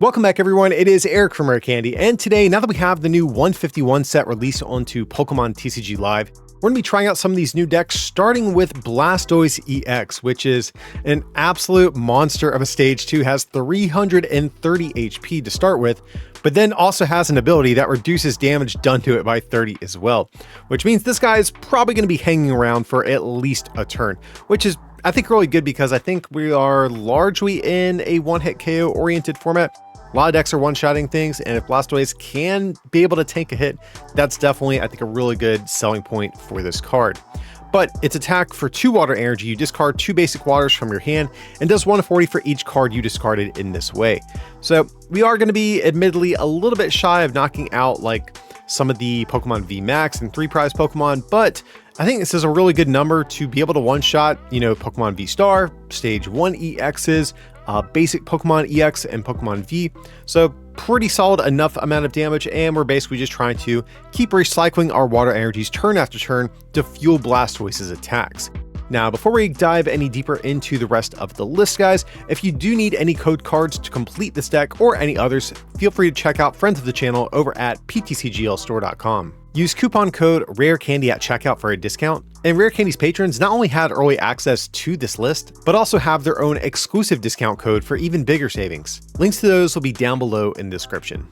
Welcome back, everyone. It is Eric from Rare Candy, and today, now that we have the new 151 set released onto Pokemon TCG Live, we're going to be trying out some of these new decks, starting with Blastoise EX, which is an absolute monster of a Stage 2, has 330 HP to start with, but then also has an ability that reduces damage done to it by 30 as well, which means this guy is probably going to be hanging around for at least a turn, which is, I think, really good because I think we are largely in a one-hit KO oriented format. A lot of decks are one-shotting things, and if Blastoise can be able to tank a hit, that's definitely, I think, a really good selling point for this card. But its attack for 2 water energy, you discard 2 basic waters from your hand and does 140 for each card you discarded in this way. So we are going to be admittedly a little bit shy of knocking out like some of the Pokemon V Max and 3 prize Pokemon, but I think this is a really good number to be able to one-shot, you know, Pokemon V Star, Stage 1 EXs, basic Pokemon EX and Pokemon V. So pretty solid enough amount of damage, and we're basically just trying to keep recycling our water energies turn after turn to fuel Blastoise's attacks. Now, before we dive any deeper into the rest of the list, guys, if you do need any code cards to complete this deck or any others, feel free to check out friends of the channel over at PTCGLstore.com. Use coupon code RARECANDY at checkout for a discount, and Rare Candy's patrons not only had early access to this list, but also have their own exclusive discount code for even bigger savings. Links to those will be down below in the description.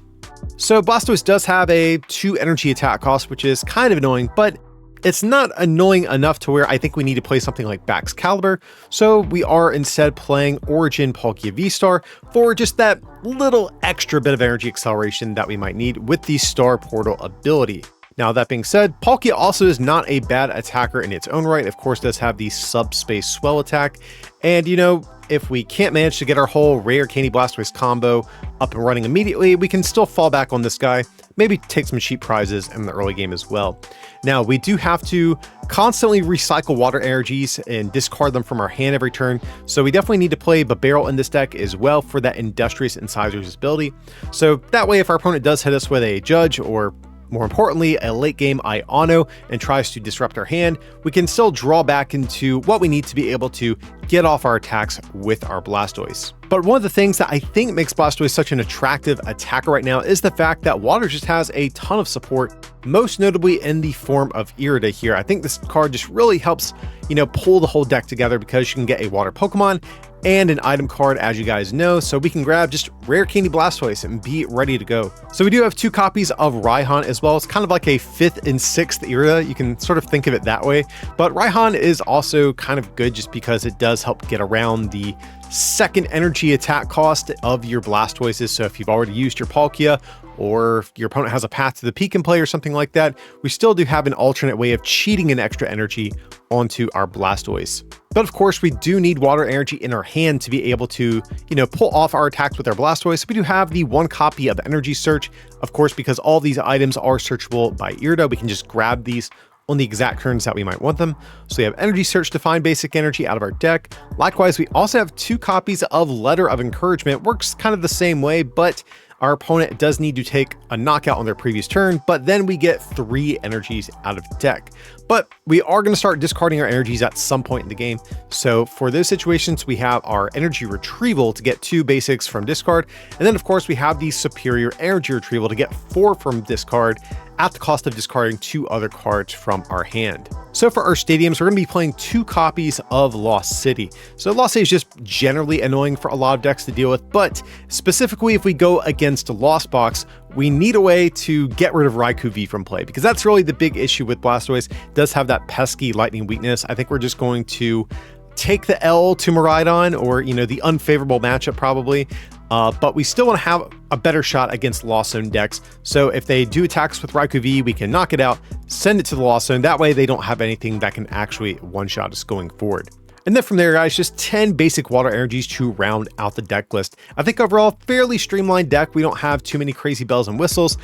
So Blastoise does have a 2 energy attack cost, which is kind of annoying, but it's not annoying enough to where I think we need to play something like Baxcalibur, so we are instead playing Origin Palkia V-Star for just that little extra bit of energy acceleration that we might need with the Star Portal ability. Now, that being said, Palkia also is not a bad attacker in its own right. Of course, does have the Subspace Swell attack. And, you know, if we can't manage to get our whole Rare Candy Blastoise combo up and running immediately, we can still fall back on this guy, maybe take some cheap prizes in the early game as well. Now, we do have to constantly recycle water energies and discard them from our hand every turn, so we definitely need to play Burrell in this deck as well for that Industrious Incisors ability. So that way, if our opponent does hit us with a Judge or more importantly, a late game Iono and tries to disrupt our hand, we can still draw back into what we need to be able to get off our attacks with our Blastoise. But one of the things that I think makes Blastoise such an attractive attacker right now is the fact that water just has a ton of support, most notably in the form of Hurte here. I think this card just really helps, you know, pull the whole deck together because you can get a water Pokemon and an item card, as you guys know, so we can grab just Rare Candy Blastoise and be ready to go. So we do have 2 copies of Raihan as well. It's kind of like a 5th and 6th Hurte. You can sort of think of it that way, but Raihan is also kind of good just because it does help get around the 2nd energy attack cost of your Blastoises. So if you've already used your Palkia, or if your opponent has a Path to the Peak in play or something like that, we still do have an alternate way of cheating an extra energy onto our Blastoise. But of course, we do need water energy in our hand to be able to, you know, pull off our attacks with our Blastoise. We do have the 1 copy of Energy Search. Of course, because all these items are searchable by Hurte, we can just grab these on the exact turns that we might want them. So we have Energy Search to find basic energy out of our deck. Likewise, we also have 2 copies of Letter of Encouragement. Works kind of the same way, but our opponent does need to take a knockout on their previous turn, but then we get 3 energies out of deck. But we are going to start discarding our energies at some point in the game. So for those situations, we have our energy retrieval to get 2 basics from discard. And then of course we have the superior energy retrieval to get 4 from discard at the cost of discarding 2 other cards from our hand. So for our stadiums, we're going to be playing 2 copies of Lost City. So Lost City is just generally annoying for a lot of decks to deal with, but specifically if we go against Lost Box, we need a way to get rid of Raikou V from play, because that's really the big issue with Blastoise. It does have that pesky lightning weakness. I think we're just going to take the L to Miraidon, or, you know, the unfavorable matchup probably. But we still want to have a better shot against Lost Zone decks. So if they do attacks with Raikou V, we can knock it out, send it to the Lost Zone. That way they don't have anything that can actually one-shot us going forward. And then from there, guys, just 10 basic water energies to round out the deck list. I think overall, fairly streamlined deck. We don't have too many crazy bells and whistles,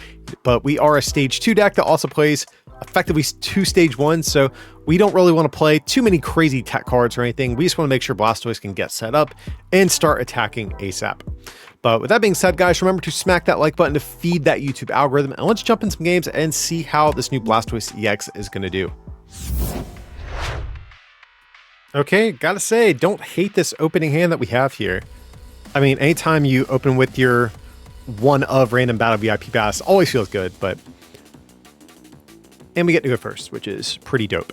but we are a stage 2 deck that also plays effectively 2 stage 1s, so we don't really want to play too many crazy tech cards or anything. We just want to make sure Blastoise can get set up and start attacking ASAP. But with that being said, guys, remember to smack that like button to feed that YouTube algorithm, and let's jump in some games and see how this new Blastoise EX is going to do. Okay, gotta say, don't hate this opening hand that we have here. I mean, anytime you open with your one of random battle VIP pass always feels good, but... And we get to go first, which is pretty dope.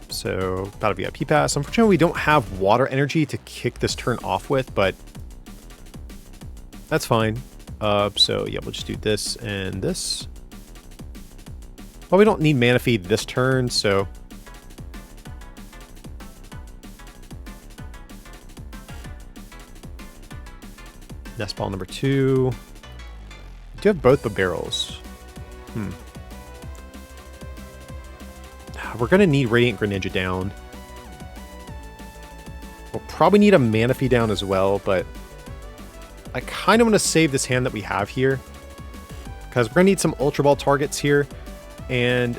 So, battle VIP pass. Unfortunately, we don't have water energy to kick this turn off with, but... That's fine. So, yeah, we'll just do this and this. Well, we don't need Mana Feed this turn, so... Nest Ball number 2. We do have both the barrels. We're going to need Radiant Greninja down. We'll probably need a Mana Feed down as well, but I kind of want to save this hand that we have here, because we're going to need some Ultra Ball targets here, and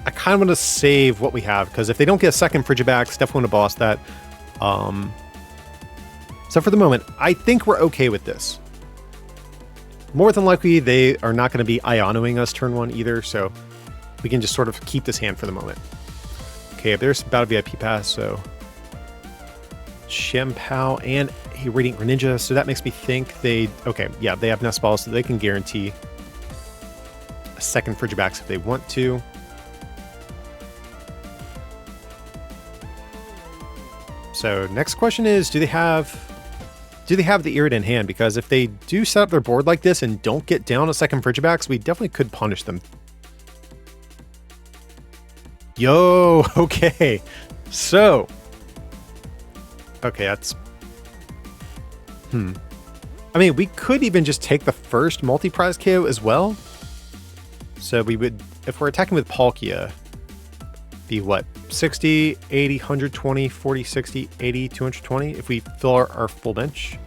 I kind of want to save what we have, because if they don't get a second Frigibax, definitely want to boss that. So for the moment, I think we're okay with this. More than likely, they are not going to be Ionoing us turn 1 either, so we can just sort of keep this hand for the moment. Okay, there's Battle VIP Pass, so Chien-Pao and a Radiant Greninja, so that makes me think they... Okay, yeah, they have Nest Balls, so they can guarantee a second Frigibax if they want to. So next question is, do they have the Irida in hand? Because if they do set up their board like this and don't get down a second Frigibax, we definitely could punish them. Yo, okay. So, okay, that's... I mean, we could even just take the first multi-prize KO as well. So we would, if we're attacking with Palkia, be what? 60, 80, 120, 40, 60, 80, 220 if we fill our full bench.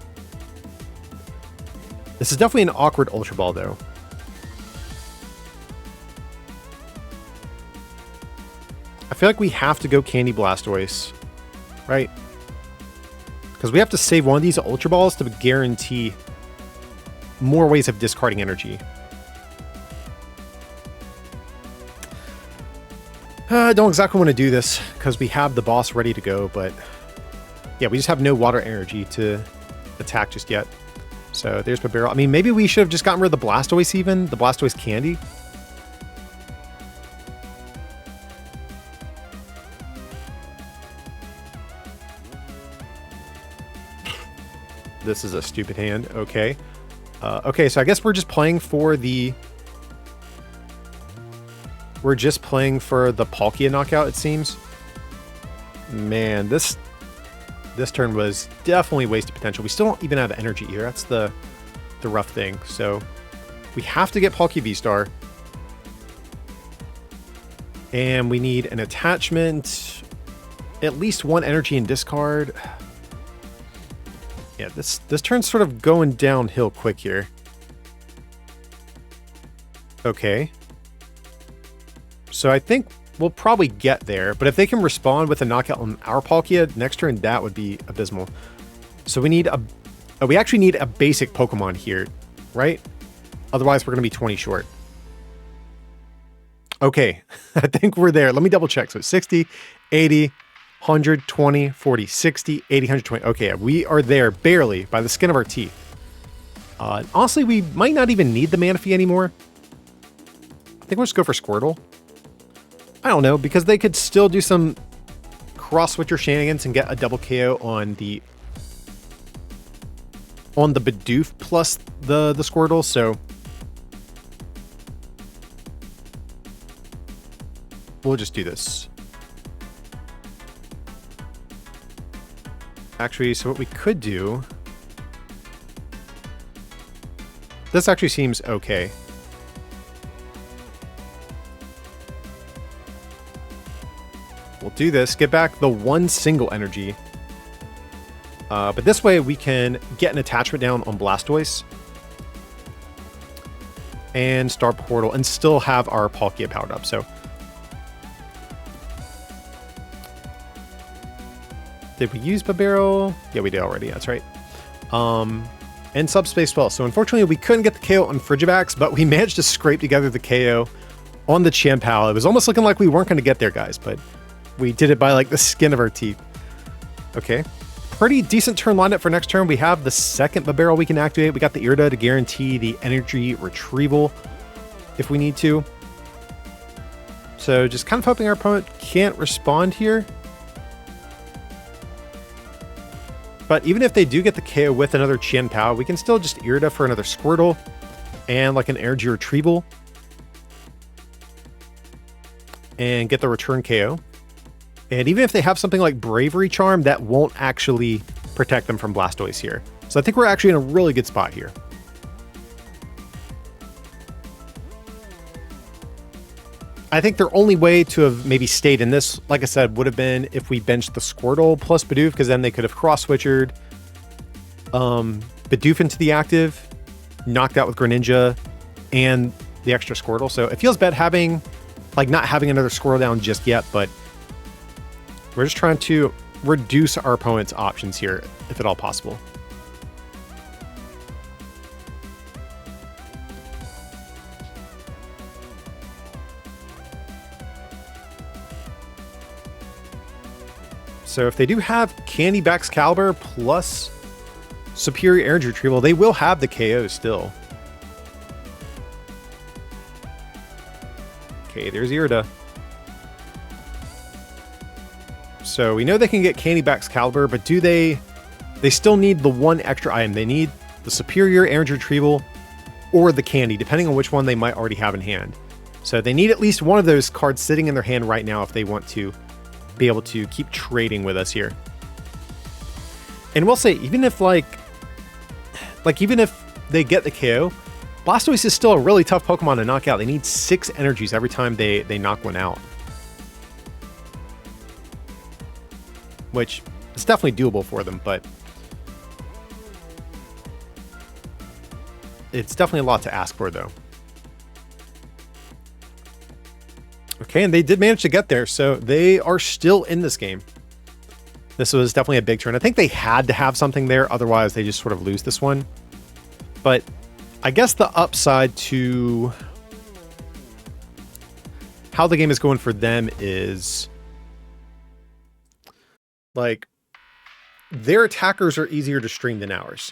This is definitely an awkward Ultra Ball, though. I feel like we have to go Candy Blastoise, right? Because we have to save one of these Ultra Balls to guarantee more ways of discarding energy. I don't exactly want to do this because we have the boss ready to go, but yeah, we just have no water energy to attack just yet. So there's Burrell. I mean, maybe we should have just gotten rid of the Blastoise even, the Blastoise Candy. This is a stupid hand. Okay. Okay, so I guess we're just playing for the... We're just playing for the Palkia knockout, it seems. Man, this turn was definitely wasted potential. We still don't even have energy here. That's the rough thing. So we have to get Palkia V-Star. And we need an attachment. At least one energy and discard. Yeah, this turn's sort of going downhill quick here. Okay. So I think we'll probably get there, but if they can respond with a knockout on our Palkia next turn, that would be abysmal. So we need we actually need a basic Pokemon here, right? Otherwise, we're going to be 20 short. Okay, I think we're there. Let me double check. So 60, 80, 120, 40, 60, 80, 120. Okay, we are there barely by the skin of our teeth. Honestly, we might not even need the Mana Fee anymore. I think we'll just go for Squirtle. I don't know, because they could still do some cross-switcher shenanigans and get a double KO on the Bidoof plus the Squirtle, so we'll just do this. Actually, so what we could do... This actually seems okay. We'll do this, get back the one single energy. But this way we can get an attachment down on Blastoise. And Star Portal and still have our Palkia powered up, so. Did we use Barrel? Yeah, we did already, that's right. And Subspace Spell. So unfortunately we couldn't get the KO on Frigibax, but we managed to scrape together the KO on the Chien-Pao. It was almost looking like we weren't going to get there, guys, but we did it by like the skin of our teeth. Okay. pretty decent turn lineup for next turn. We have the second Burrell we can activate. We got the Hurte to guarantee the energy retrieval if we need to. So just kind of hoping our opponent can't respond here. But even if they do get the KO with another Chien-Pao, we can still just Hurte for another Squirtle and like an energy retrieval and get the return KO. And even if they have something like Bravery Charm, that won't actually protect them from Blastoise here. So I think we're actually in a really good spot here. I think their only way to have maybe stayed in this, like I said, would have been if we benched the Squirtle plus Bidoof, because then they could have cross-switchered Bidoof into the active, knocked out with Greninja, and the extra Squirtle. So it feels bad having, like, not having another Squirtle down just yet, but we're just trying to reduce our opponent's options here, if at all possible. So if they do have Candy Baxcalibur plus Superior Energy Retrieval, they will have the KO still. Okay, there's Hurte. So we know they can get Candy Baxcalibur, but do they still need the one extra item. They need the Superior Energy Retrieval or the Candy, depending on which one they might already have in hand. So they need at least one of those cards sitting in their hand right now if they want to be able to keep trading with us here. And we'll say, even if even if they get the KO, Blastoise is still a really tough Pokemon to knock out. They need 6 energies every time they knock one out, which is definitely doable for them, but it's definitely a lot to ask for, though. Okay, and they did manage to get there, so they are still in this game. This was definitely a big turn. I think they had to have something there, otherwise they just sort of lose this one. But I guess the upside to how the game is going for them is, like, their attackers are easier to stream than ours.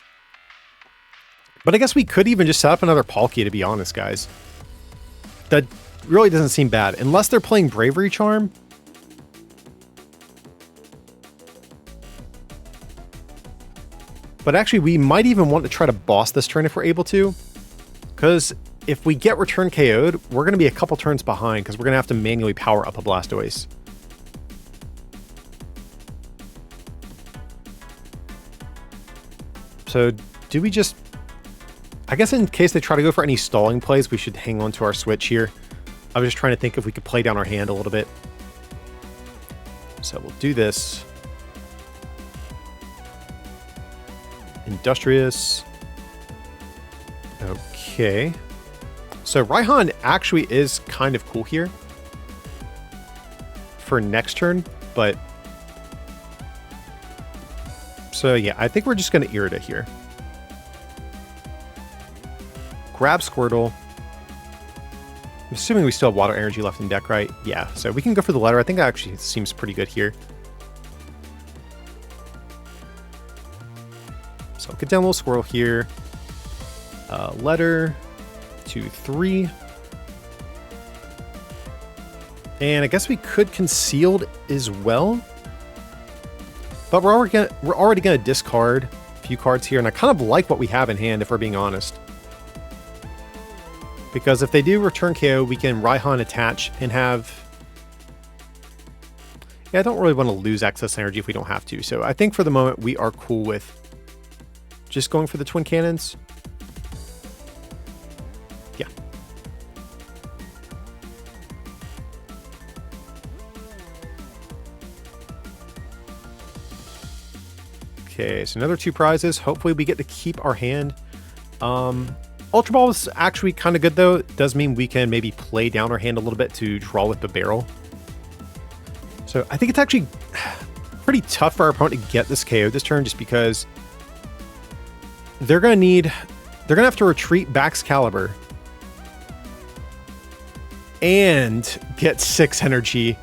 But I guess we could even just set up another Palkia, to be honest, guys. That really doesn't seem bad, unless they're playing Bravery Charm. But actually, we might even want to try to boss this turn if we're able to, because if we get return KO'd, we're going to be a couple turns behind, because we're going to have to manually power up a Blastoise. So do we just, I guess in case they try to go for any stalling plays, we should hang on to our switch here. I was just trying to think if we could play down our hand a little bit. So we'll do this. Industrious. Okay. So Raihan actually is kind of cool here for next turn, but so yeah, I think we're just going to Hurte here. Grab Squirtle. I'm assuming we still have Water Energy left in deck, right? Yeah, so we can go for the letter. I think that actually seems pretty good here. So I'll get down a little Squirrel here. Letter, 2, 3. And I guess we could Concealed as well. But we're already going to discard a few cards here, and I kind of like what we have in hand, if we're being honest. Because if they do return KO, we can Raihan attach and have... Yeah, I don't really want to lose excess energy if we don't have to. So I think for the moment, we are cool with just going for the Twin Cannons. Yeah. Okay, so another 2 prizes. Hopefully we get to keep our hand. Ultra Ball is actually kind of good, though. It does mean we can maybe play down our hand a little bit to draw with the barrel. So I think it's actually pretty tough for our opponent to get this KO this turn, just because they're going to have to retreat Baxcalibur and get 6 energy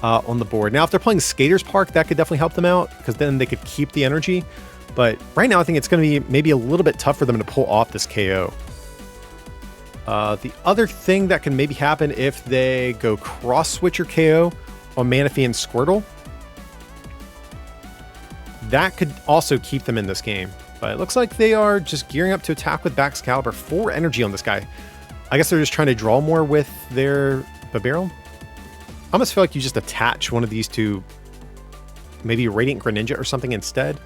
on the board. Now, if they're playing Skaters Park, that could definitely help them out because then they could keep the energy. But right now, I think it's going to be maybe a little bit tough for them to pull off this KO. The other thing that can maybe happen if they go cross-switch or KO on Manaphy and Squirtle, that could also keep them in this game. But it looks like they are just gearing up to attack with Baxcalibur. 4 energy on this guy. I guess they're just trying to draw more with their Barrel. I almost feel like you just attach one of these to maybe Radiant Greninja or something instead.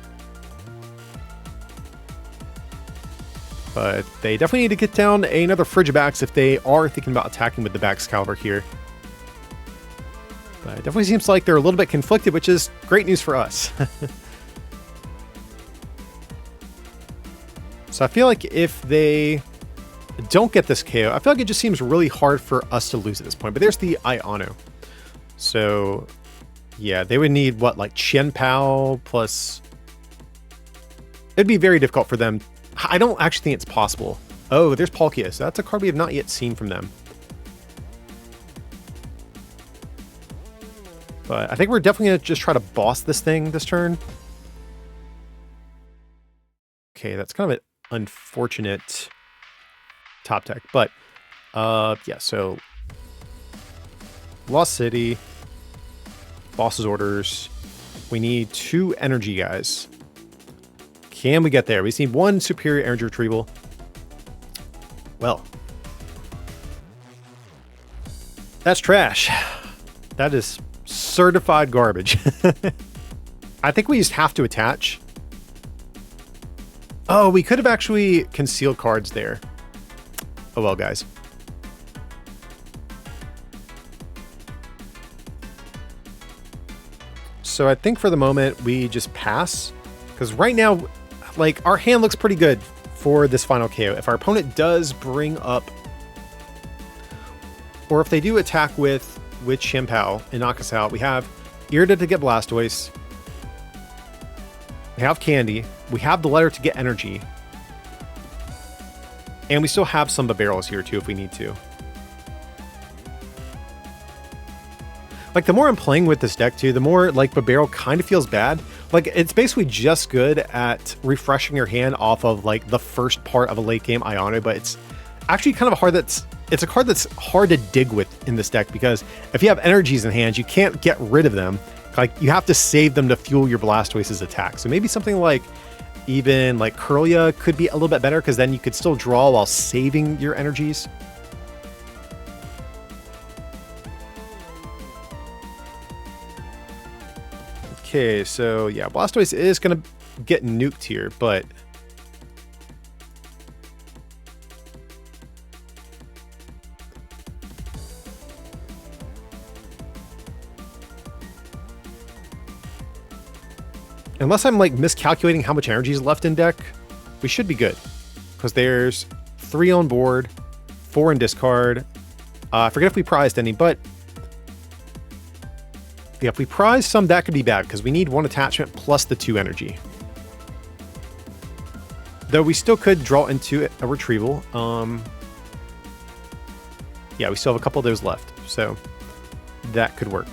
But they definitely need to get down another Frigibax if they are thinking about attacking with the Baxcalibur here. But it definitely seems like they're a little bit conflicted, which is great news for us. So I feel like if they don't get this KO, I feel like it just seems really hard for us to lose at this point. But there's the Iono. So, yeah, they would need, what, like Chien-Pao plus... It'd be very difficult for them. I don't actually think it's possible. Oh, there's Palkia. That's a card we have not yet seen from them. But I think we're definitely going to just try to boss this thing this turn. Okay, that's kind of an unfortunate top deck. But, yeah, so... Lost City, Boss's Orders. We need 2 energy, guys. Can we get there? We just need 1 superior energy retrieval. Well, that's trash. That is certified garbage. I think we just have to attach. Oh, we could have actually concealed cards there. Oh well, guys. So I think for the moment, we just pass. Because right now, like, our hand looks pretty good for this final KO. If our opponent does bring up... Or if they do attack with Chien-Pao and knock us out, we have Hurte to get Blastoise. We have Candy. We have the letter to get energy. And we still have some barrels here, too, if we need to. Like, the more I'm playing with this deck, too, the more, like, Barrel kind of feels bad. Like, it's basically just good at refreshing your hand off of, like, the first part of a late-game Iono, but it's actually kind of hard it's a card that's hard to dig with in this deck, because if you have energies in hand, you can't get rid of them. Like, you have to save them to fuel your Blastoise's attack. So maybe something like, even, like, Curlia could be a little bit better, because then you could still draw while saving your energies. Okay, so yeah, Blastoise is going to get nuked here, but... Unless I'm, like, miscalculating how much energy is left in deck, we should be good. Because there's 3 on board, 4 in discard. I forget if we prized any, but... Yeah, if we prize some, that could be bad, because we need 1 attachment plus the 2 energy. Though we still could draw into a retrieval. Yeah, we still have a couple of those left, so that could work.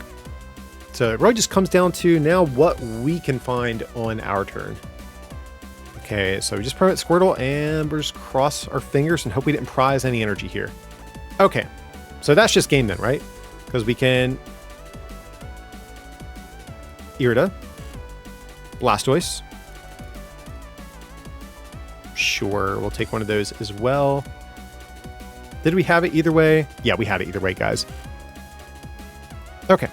So it really just comes down to now what we can find on our turn. Okay, so we just permanent Squirtle, and we'll just cross our fingers and hope we didn't prize any energy here. Okay, so that's just game then, right? Because we can... Hurte, Blastoise. Sure, we'll take one of those as well. Did we have it either way? Yeah, we had it either way, guys. Okay.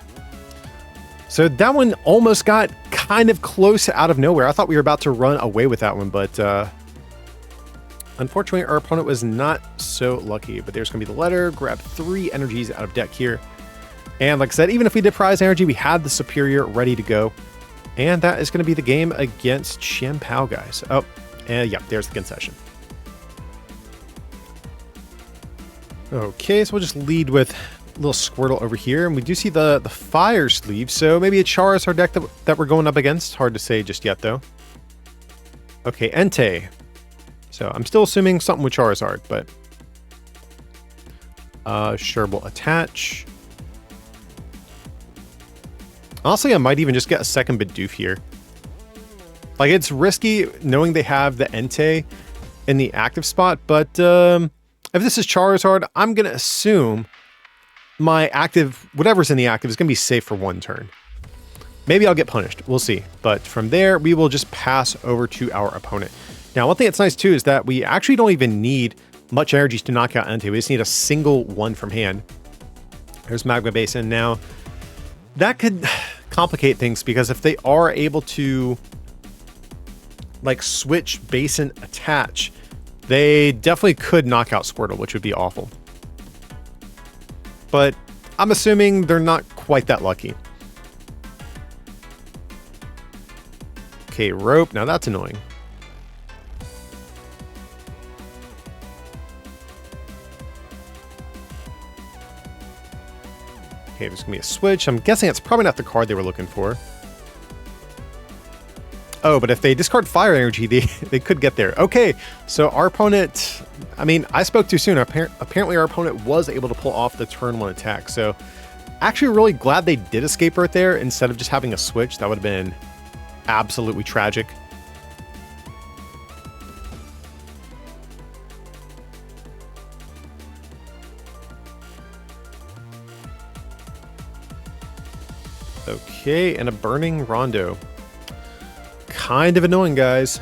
So that one almost got kind of close out of nowhere. I thought we were about to run away with that one, but unfortunately our opponent was not so lucky. But there's going to be the letter. Grab 3 energies out of deck here. And like I said, even if we did prize energy, we had the superior ready to go. And that is going to be the game against Chien-Pao, guys. Oh, and yeah, there's the concession. Okay, so we'll just lead with a little Squirtle over here. And we do see the fire sleeve, so maybe a Charizard deck that we're going up against. Hard to say just yet, though. Okay, Entei. So I'm still assuming something with Charizard, but... sure, we'll attach... Honestly, I might even just get a second Bidoof here. Like, it's risky knowing they have the Entei in the active spot, but if this is Charizard, I'm going to assume my active, whatever's in the active, is going to be safe for one turn. Maybe I'll get punished. We'll see. But from there, we will just pass over to our opponent. Now, one thing that's nice, too, is that we actually don't even need much energy to knock out Entei. We just need a single one from hand. There's Magma Basin. Now, that could complicate things, because if they are able to, like, switch Basin attach, they definitely could knock out Squirtle, which would be awful. But I'm assuming they're not quite that lucky. Okay, Rope. Now that's annoying. Okay, there's going to be a switch. I'm guessing that's probably not the card they were looking for. Oh, but if they discard Fire Energy, they could get there. Okay, so our opponent... I mean, I spoke too soon. Apparently our opponent was able to pull off the turn 1 attack. So, actually really glad they did escape right there instead of just having a switch. That would have been absolutely tragic. Okay, and a Burning Rondo. Kind of annoying, guys.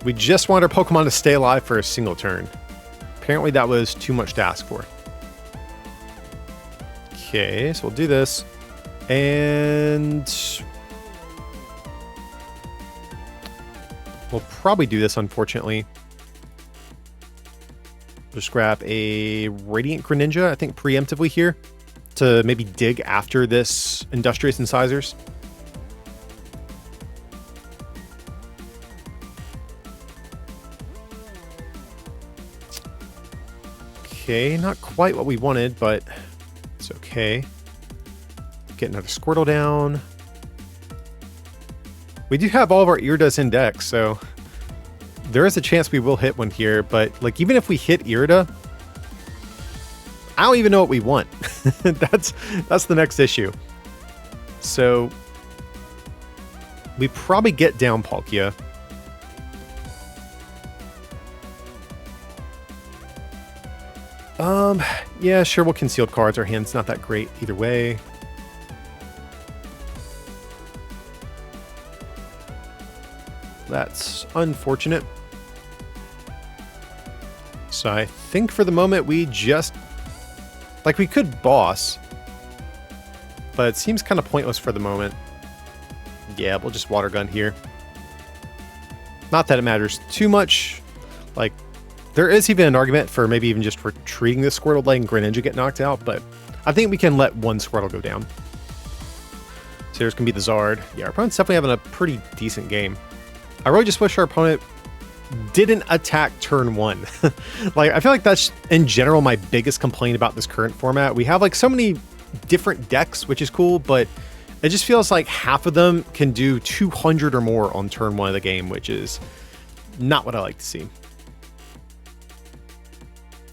We just want our Pokemon to stay alive for a single turn. Apparently that was too much to ask for. Okay, so we'll do this. And we'll probably do this, unfortunately. Just grab a Radiant Greninja, I think, preemptively here, to maybe dig after this Industrious Incisors. Okay, not quite what we wanted, but it's okay. Get another Squirtle down. We do have all of our Iridas in deck, so there is a chance we will hit one here, but like even if we hit Irida, I don't even know what we want. That's the next issue. So we probably get down Palkia. Yeah, sure, we'll concealed cards. Our hand's not that great either way. That's unfortunate. So I think for the moment we just... Like, we could boss, but it seems kind of pointless for the moment. Yeah, we'll just Water Gun here. Not that it matters too much. Like, there is even an argument for maybe even just retreating this Squirtle, letting Greninja get knocked out, but I think we can let one Squirtle go down. So there's going to be the Zard. Yeah, our opponent's definitely having a pretty decent game. I really just wish our opponent didn't attack turn 1. Like, I feel like that's, in general, my biggest complaint about this current format. We have, like, so many different decks, which is cool, but it just feels like half of them can do 200 or more on turn 1 of the game, which is not what I like to see.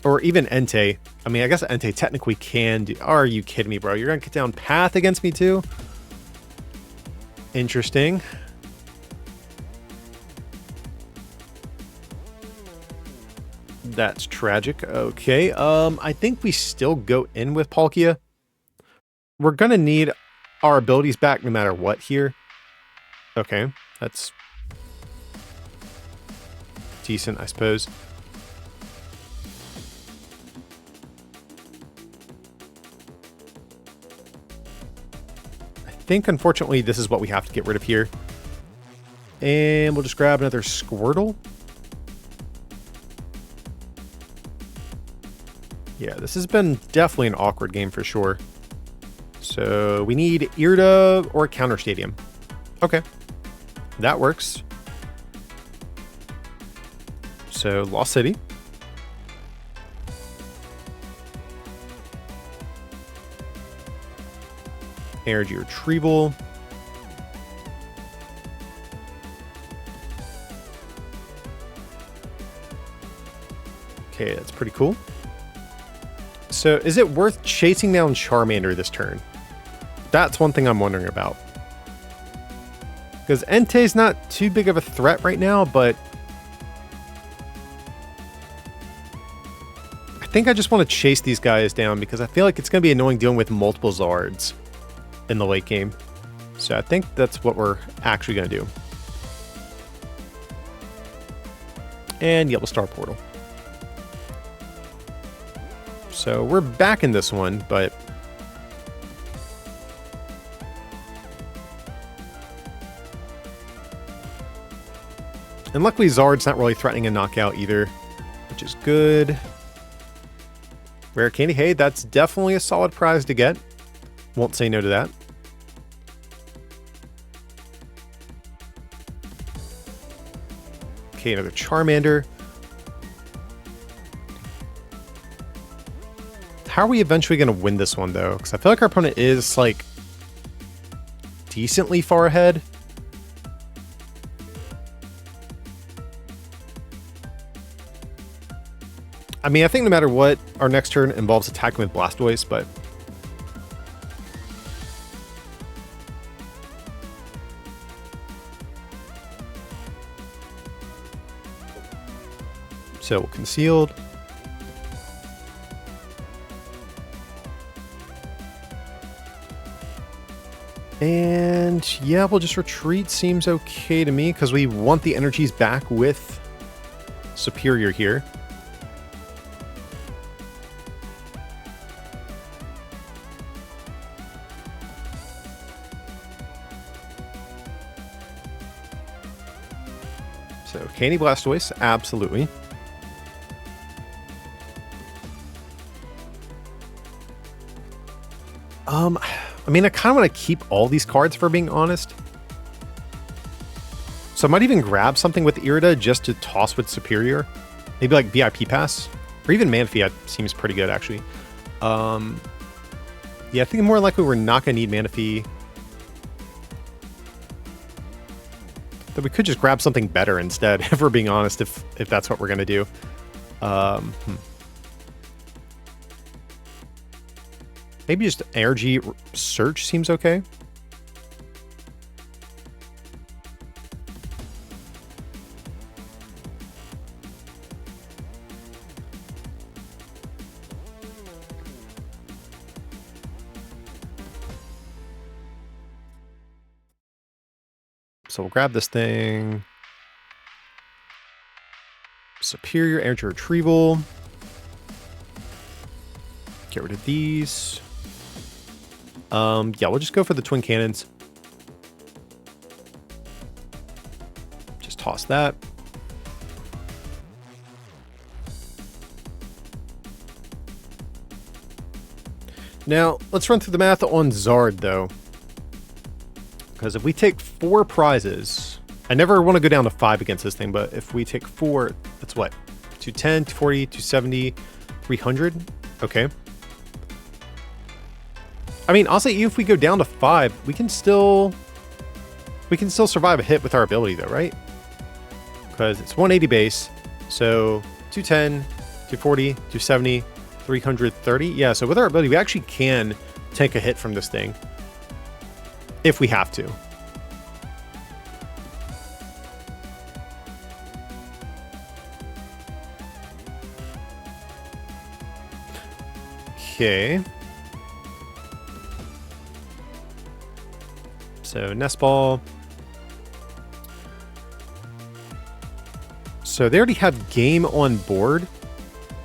Or even Entei. I mean, I guess Entei technically can do... Are you kidding me, bro? You're going to get down Path against me, too? Interesting. That's tragic. Okay, I think we still go in with Palkia. We're going to need our abilities back no matter what here. Okay, that's decent, I suppose. I think, unfortunately, this is what we have to get rid of here. And we'll just grab another Squirtle. Yeah, this has been definitely an awkward game for sure. So we need Irida or Counter Stadium. Okay, that works. So Lost City. Energy Retrieval. Okay, that's pretty cool. So is it worth chasing down Charmander this turn? That's one thing I'm wondering about. Because Entei's not too big of a threat right now, but I think I just want to chase these guys down because I feel like it's going to be annoying dealing with multiple Zards in the late game. So I think that's what we're actually going to do. And Yellow Star Portal. So we're back in this one, but and luckily Zard's not really threatening a knockout either, which is good. Rare Candy, hey, that's definitely a solid prize to get. Won't say no to that. Okay, another Charmander. How are we eventually going to win this one, though? Because I feel like our opponent is, like, decently far ahead. I mean, I think no matter what, our next turn involves attacking with Blastoise, but so concealed. And yeah, we'll just retreat. Seems okay to me because we want the energies back with Superior here. So Candy Blastoise, absolutely. I mean, I kind of want to keep all these cards, for being honest. So I might even grab something with Irida just to toss with Superior. Maybe like VIP Pass. Or even Manaphy seems pretty good, actually. Yeah, I think more likely we're not going to need Manaphy. But we could just grab something better instead, if we're being honest, if that's what we're going to do. Maybe just Energy Search seems okay. So we'll grab this thing. Superior Energy Retrieval. Get rid of these. Yeah, we'll just go for the Twin Cannons. Just toss that. Now, let's run through the math on Zard, though. Because if we take 4 prizes, I never want to go down to 5 against this thing, but if we take 4, that's what? 210, 240, 270, 300? Okay. I mean, honestly, even if we go down to 5, we can still survive a hit with our ability, though, right? Because it's 180 base, so 210, 240, 270, 330. Yeah, so with our ability, we actually can take a hit from this thing if we have to. Okay. So Nest Ball. So they already have Game on board.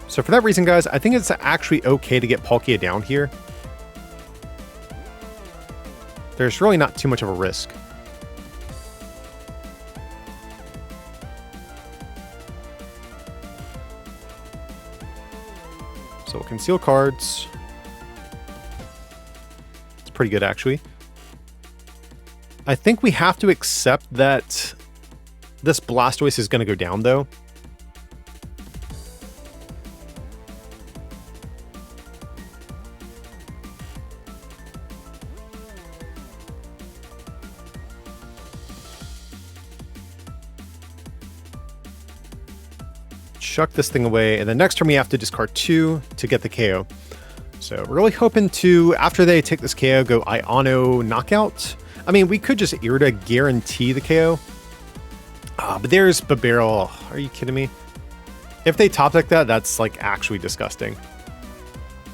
So for that reason, guys, I think it's actually okay to get Palkia down here. There's really not too much of a risk. So we'll conceal cards. It's pretty good, actually. I think we have to accept that this Blastoise is going to go down, though. Chuck this thing away, and then next turn we have to discard 2 to get the KO. So So we're really hoping to, after they take this KO, go Iono knockout. I mean, we could just Hurte guarantee the KO. But there's Burrell. Are you kidding me? If they top deck that, that's like actually disgusting.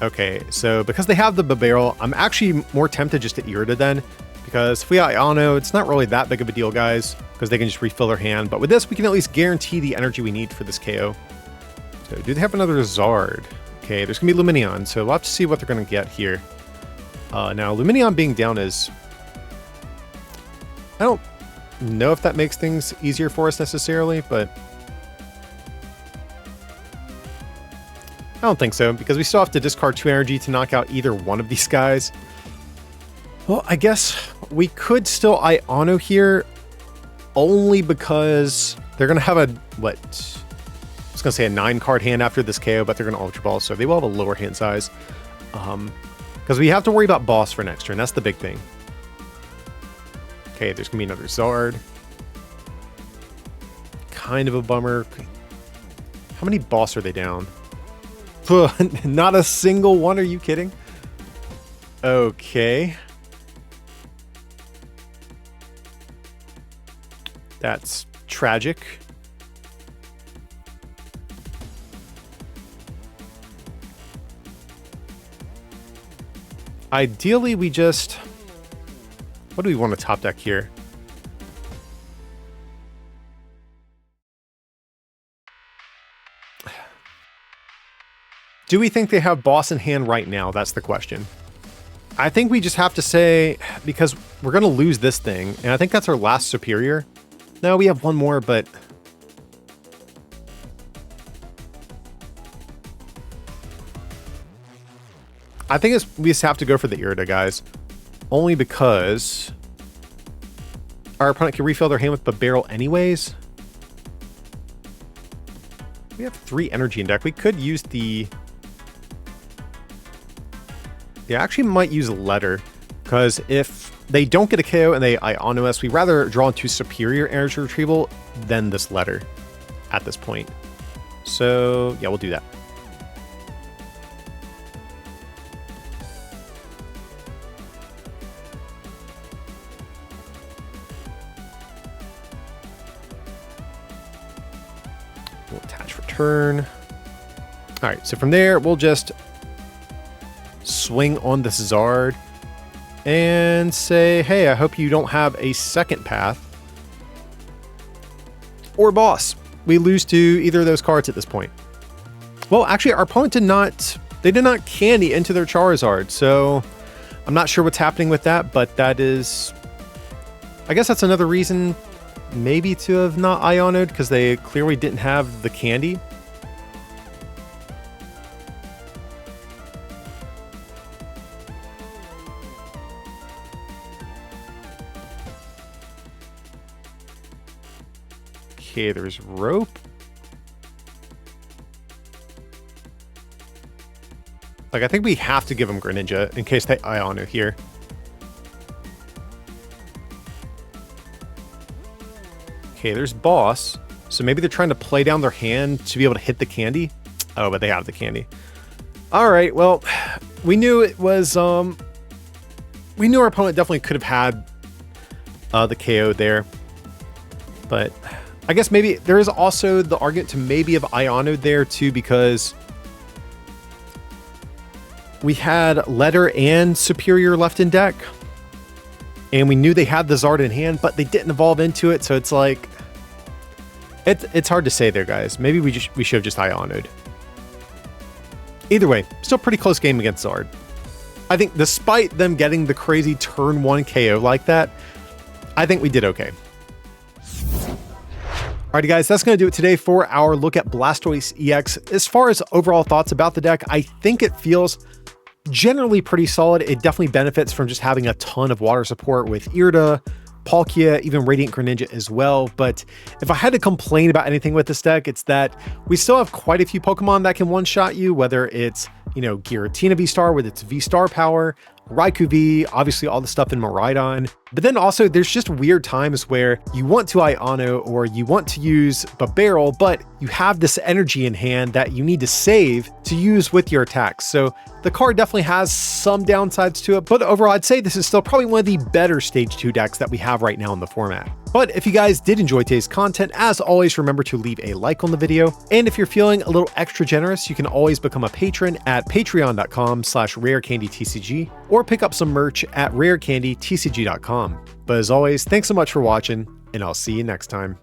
Okay, so because they have the Burrell, I'm actually more tempted just to Hurte then. Because if we Iono, it's not really that big of a deal, guys. Because they can just refill their hand. But with this, we can at least guarantee the energy we need for this KO. So do they have another Zard? Okay, there's going to be Lumineon, so we'll have to see what they're going to get here. Now, Lumineon being down is... I don't know if that makes things easier for us necessarily, but... I don't think so, because we still have to discard 2 energy to knock out either one of these guys. Well, I guess we could still Iono here, only because they're going to have a... what... I was going to say a 9-card hand after this KO, but they're going to Ultra Ball, so they will have a lower hand size. Because we have to worry about boss for next turn. That's the big thing. Okay, there's going to be another Zard. Kind of a bummer. How many boss are they down? Not a single one, are you kidding? Okay. That's tragic. Ideally, we just... what do we want to top deck here? Do we think they have boss in hand right now? That's the question. I think we just have to say, because we're going to lose this thing, and I think that's our last superior. No, we have one more, but... I think we just have to go for the Hurte, guys. Only because our opponent can refill their hand with Burrell anyways. We have 3 energy in deck. We could use the... yeah, actually might use a letter. Because if they don't get a KO and they Iono us, we'd rather draw into superior energy retrieval than this letter at this point. So, yeah, we'll do that. We'll attach for turn. All right, so from there, we'll just swing on this Zard and say, hey, I hope you don't have a second path or boss. We lose to either of those cards at this point. Well, actually, our opponent did not candy into their Charizard, so I'm not sure what's happening with that, but that is, I guess that's another reason maybe to have not Iono'd, because they clearly didn't have the candy. Okay, there's rope. Like, I think we have to give them Greninja in case they Iono here. Okay, there's boss. So maybe they're trying to play down their hand to be able to hit the candy. Oh, but they have the candy. All right, well, we knew it was... we knew our opponent definitely could have had the KO there. But I guess maybe there is also the argument to maybe have Iono'd there too, because we had Letter and Superior left in deck. And we knew they had the Zard in hand, but they didn't evolve into it, so it's like... It's hard to say there, guys. Maybe we should have just Iono'd. Either way, still pretty close game against Zard. I think despite them getting the crazy turn 1 KO like that, I think we did okay. Alrighty guys, that's going to do it today for our look at Blastoise EX. As far as overall thoughts about the deck, I think it feels generally pretty solid. It definitely benefits from just having a ton of water support with Hurte, Palkia, even Radiant Greninja as well. But if I had to complain about anything with this deck, it's that we still have quite a few Pokemon that can one-shot you, whether it's, you know, Giratina V-Star with its V-Star power, Raikou V, obviously all the stuff in Miraidon. But then also there's just weird times where you want to Iono or you want to use Burrell, but you have this energy in hand that you need to save to use with your attacks. So the card definitely has some downsides to it, but overall I'd say this is still probably one of the better Stage 2 decks that we have right now in the format. But if you guys did enjoy today's content, as always, remember to leave a like on the video. And if you're feeling a little extra generous, you can always become a patron at patreon.com/rarecandytcg or pick up some merch at rarecandytcg.com. But as always, thanks so much for watching, and I'll see you next time.